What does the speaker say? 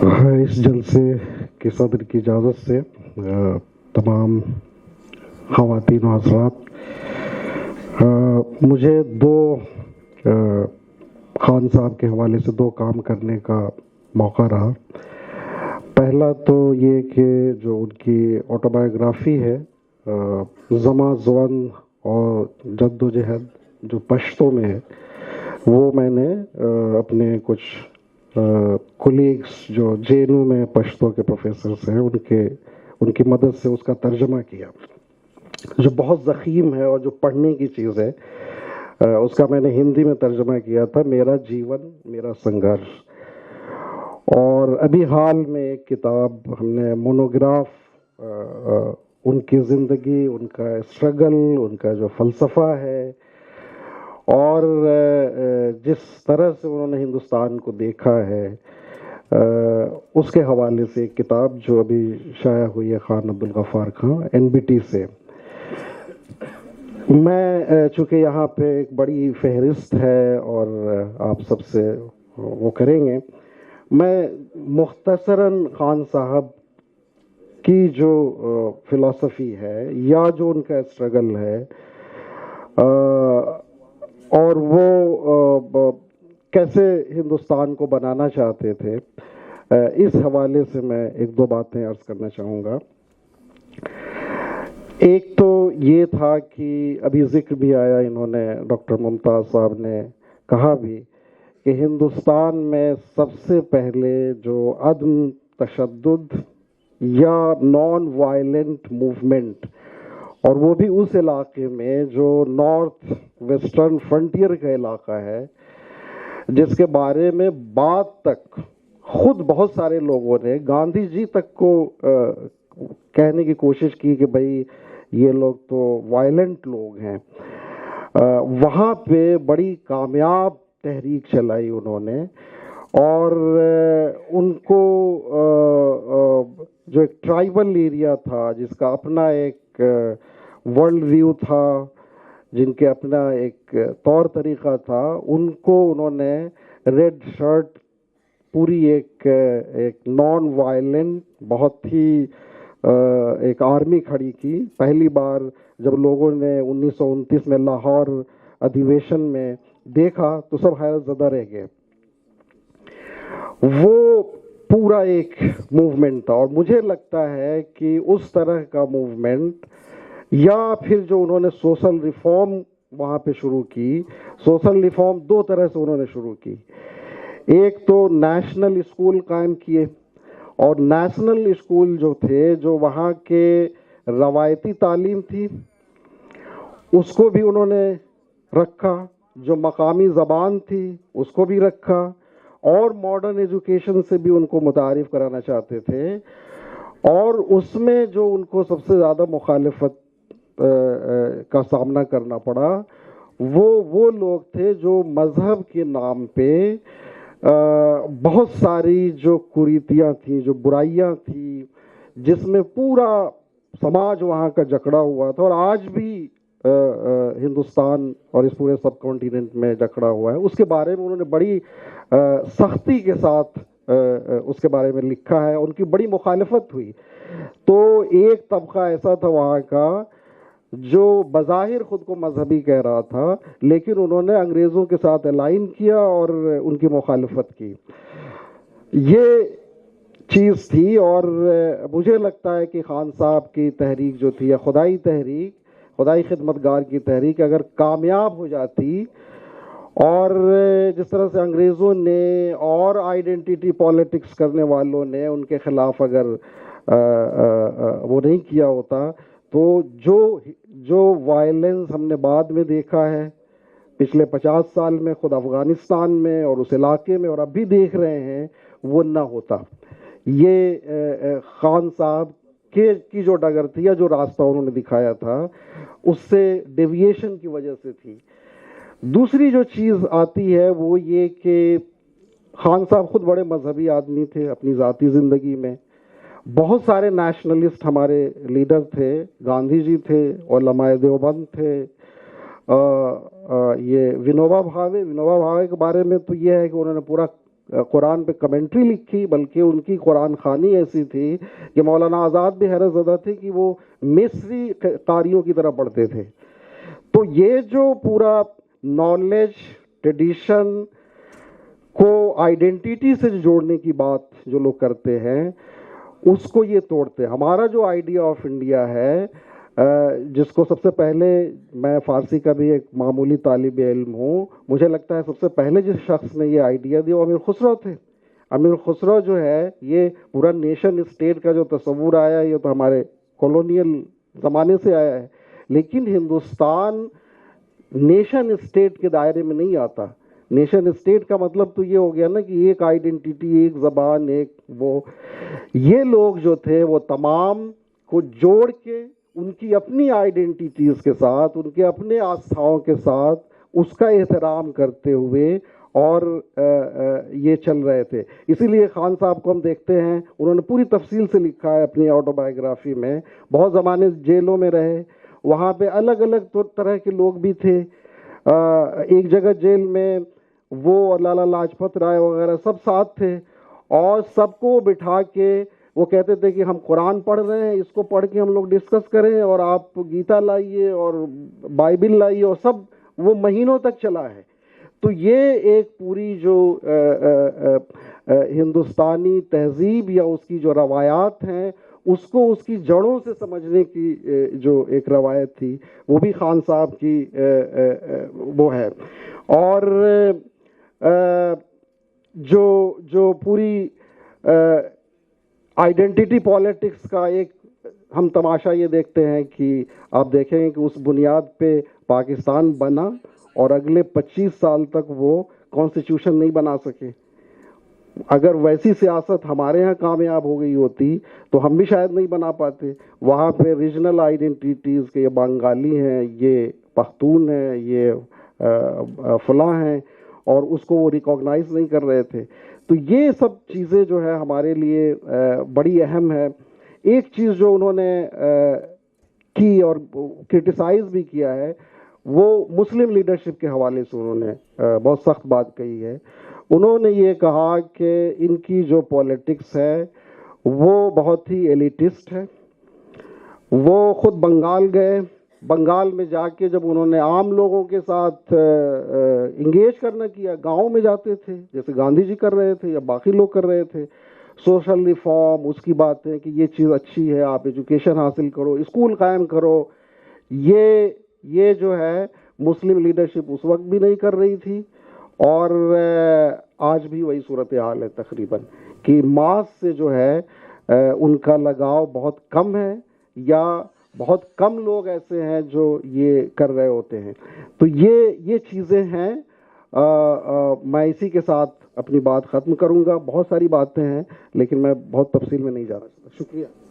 इस जलसे के सदर की इजाज़त से तमाम ख़वातीन और हज़रात, मुझे दो खान साहब के हवाले से दो काम करने का मौका रहा। पहला तो ये कि जो उनकी ऑटोबायोग्राफ़ी है ज़मा ज़वन और जद्दोजहद जो पश्तो में है, वो मैंने अपने कुछ कोलीग्स जो जेएनयू में पश्तो के प्रोफेसर्स हैं उनकी मदद से उसका तर्जमा किया, जो बहुत ज़ख़ीम है और जो पढ़ने की चीज़ है। उसका मैंने हिंदी में तर्जमा किया था, मेरा जीवन मेरा संघर्ष। और अभी हाल में एक किताब हमने मोनोग्राफ उनकी ज़िंदगी, उनका स्ट्रगल, उनका जो फ़लसफ़ा है और जिस तरह से उन्होंने हिंदुस्तान को देखा है, उसके हवाले से एक किताब जो अभी शाया हुई है खान अब्दुल गफ़ार खान एनबीटी से। मैं चूँकि यहाँ पे एक बड़ी फहरिस्त है और आप सबसे वो करेंगे, मैं मुख्तसरन खान साहब की जो फ़िलॉसफ़ी है या जो उनका स्ट्रगल है और वो कैसे हिंदुस्तान को बनाना चाहते थे, इस हवाले से मैं एक दो बातें अर्ज़ करना चाहूँगा। एक तो ये था कि अभी जिक्र भी आया, इन्होंने डॉक्टर मुमताज़ साहब ने कहा भी कि हिंदुस्तान में सबसे पहले जो अदम तशद्दुद या नॉन वायलेंट मूवमेंट, और वो भी उस इलाके में जो नॉर्थ वेस्टर्न फ्रंटियर का इलाका है, जिसके बारे में बाद तक खुद बहुत सारे लोगों ने, गांधी जी तक को कहने की कोशिश की कि भाई ये लोग तो वायलेंट लोग हैं। वहाँ पे बड़ी कामयाब तहरीक चलाई उन्होंने और उनको जो एक ट्राइबल एरिया था, जिसका अपना एक वर्ल्ड व्यू था, जिनके अपना एक तौर तरीक़ा था, उनको उन्होंने रेड शर्ट पूरी एक नॉन वायलेंट बहुत ही एक आर्मी खड़ी की। पहली बार जब लोगों ने 1929 में लाहौर अधिवेशन में देखा तो सब हैरत ज़दा रह गए। वो पूरा एक मूवमेंट था और मुझे लगता है कि उस तरह का मूवमेंट या फिर जो उन्होंने सोशल रिफॉर्म वहाँ पे शुरू की, सोशल रिफॉर्म दो तरह से उन्होंने शुरू की। एक तो नेशनल स्कूल कायम किए और नेशनल स्कूल जो थे, जो वहाँ के रवायती तालीम थी उसको भी उन्होंने रखा, जो मकामी ज़बान थी उसको भी रखा और मॉडर्न एजुकेशन से भी उनको मुतारिफ कराना चाहते थे। और उसमें जो उनको सबसे ज़्यादा मुखालिफत का सामना करना पड़ा वो लोग थे जो मज़हब के नाम पे बहुत सारी जो कुरीतियाँ थी, जो बुराइयाँ थी, जिसमें पूरा समाज वहाँ का जकड़ा हुआ था और आज भी हिंदुस्तान और इस पूरे सब कॉन्टिनेंट में जकड़ा हुआ है। उसके बारे में उन्होंने बड़ी सख्ती के साथ उसके बारे में लिखा है, उनकी बड़ी मुखालिफत हुई। तो एक तबका ऐसा था वहाँ का जो बज़ाहिर खुद को मजहबी कह रहा था, लेकिन उन्होंने अंग्रेज़ों के साथ अलाइन किया और उनकी मुखालिफत की। ये चीज़ थी और मुझे लगता है कि खान साहब की तहरीक जो थी, या खुदाई तहरीक, खुदाई खिदमतगार की तहरीक अगर कामयाब हो जाती और जिस तरह से अंग्रेज़ों ने और आइडेंटिटी पॉलिटिक्स करने वालों ने उनके ख़िलाफ़ अगर वो नहीं किया होता, तो जो वायलेंस हमने बाद में देखा है पिछले 50 साल में खुद अफ़गानिस्तान में और उस इलाके में और अब भी देख रहे हैं, वो ना होता। ये खान साहब की जो डगर थी या जो रास्ता उन्होंने दिखाया था, उससे डेविएशन की वजह से थी। दूसरी जो चीज़ आती है वो ये कि खान साहब खुद बड़े मजहबी आदमी थे अपनी ज़ाती ज़िंदगी में। बहुत सारे नेशनलिस्ट हमारे लीडर थे, गांधी जी थे, उलमाए देवबंद थे, ये विनोबा भावे के बारे में तो ये है कि उन्होंने पूरा قرآن پہ کمنٹری لکھی، بلکہ ان کی قرآن خوانی ایسی تھی کہ مولانا آزاد بھی حیرت زدہ تھے کہ وہ مصری قاریوں کی طرح پڑھتے تھے۔ تو یہ جو پورا نالج، ٹریڈیشن کو آئیڈینٹیٹی سے جوڑنے کی بات جو لوگ کرتے ہیں اس کو یہ توڑتے ہیں۔ ہمارا جو آئیڈیا آف انڈیا ہے، جس کو سب سے پہلے، میں فارسی کا بھی ایک معمولی طالب علم ہوں، مجھے لگتا ہے سب سے پہلے جس شخص نے یہ آئیڈیا دیا وہ امیر خسرو تھے۔ امیر خسرو جو ہے، یہ پورا نیشن اسٹیٹ کا جو تصور آیا ہے یہ تو ہمارے کولونیل زمانے سے آیا ہے، لیکن ہندوستان نیشن اسٹیٹ کے دائرے میں نہیں آتا۔ نیشن اسٹیٹ کا مطلب تو یہ ہو گیا نا کہ ایک آئیڈینٹیٹی، ایک زبان، ایک وہ، یہ لوگ جو تھے وہ تمام کو جوڑ کے ان کی اپنی آئیڈینٹیٹیز کے ساتھ، ان کے اپنے آستھاؤں کے ساتھ اس کا احترام کرتے ہوئے اور یہ چل رہے تھے۔ اسی لیے خان صاحب کو ہم دیکھتے ہیں، انہوں نے پوری تفصیل سے لکھا ہے اپنی آٹو بایوگرافی میں، بہت زمانے جیلوں میں رہے، وہاں پہ الگ الگ طرح کے لوگ بھی تھے۔ ایک جگہ جیل میں وہ لالہ لاجپت رائے وغیرہ سب ساتھ تھے، اور سب کو بٹھا کے وہ کہتے تھے کہ ہم قرآن پڑھ رہے ہیں، اس کو پڑھ کے ہم لوگ ڈسکس کریں، اور آپ گیتا لائیے اور بائبل لائیے، اور سب وہ مہینوں تک چلا ہے۔ تو یہ ایک پوری جو ہندوستانی تہذیب یا اس کی جو روایات ہیں اس کو اس کی جڑوں سے سمجھنے کی جو ایک روایت تھی وہ بھی خان صاحب کی وہ ہے۔ اور جو پوری آئیڈینٹی پالیٹکس کا ایک ہم تماشا یہ دیکھتے ہیں کہ آپ دیکھیں گے کہ اس بنیاد پہ پاکستان بنا اور اگلے 25 سال تک وہ کانسٹیٹیوشن نہیں بنا سکے۔ اگر ویسی سیاست ہمارے ہاں کامیاب ہو گئی ہوتی تو ہم بھی شاید نہیں بنا پاتے۔ وہاں پہ ریجنل آئیڈینٹیٹیز کے، یہ بنگالی ہیں، یہ پختون ہیں، یہ فلاں ہیں، اور اس کو وہ ریکاگنائز نہیں کر رہے تھے۔ تو یہ سب چیزیں جو ہے ہمارے لیے بڑی اہم ہے۔ ایک چیز جو انہوں نے کی اور کرٹیسائز بھی کیا ہے وہ مسلم لیڈرشپ کے حوالے سے انہوں نے بہت سخت بات کہی ہے۔ انہوں نے یہ کہا کہ ان کی جو پولیٹکس ہے وہ بہت ہی ایلیٹسٹ ہے۔ وہ خود بنگال گئے، بنگال میں جا کے جب انہوں نے عام لوگوں کے ساتھ انگیج کرنا کیا، گاؤں میں جاتے تھے جیسے گاندھی جی کر رہے تھے یا باقی لوگ کر رہے تھے، سوشل ریفارم، اس کی باتیں کہ یہ چیز اچھی ہے، آپ ایجوکیشن حاصل کرو، اسکول قائم کرو، یہ جو ہے مسلم لیڈرشپ اس وقت بھی نہیں کر رہی تھی، اور آج بھی وہی صورتحال ہے تقریباً کہ ماس سے جو ہے ان کا لگاؤ بہت کم ہے، یا بہت کم لوگ ایسے ہیں جو یہ کر رہے ہوتے ہیں۔ تو یہ چیزیں ہیں۔ میں اسی کے ساتھ اپنی بات ختم کروں گا۔ بہت ساری باتیں ہیں لیکن میں بہت تفصیل میں نہیں جا رہا۔ شکریہ۔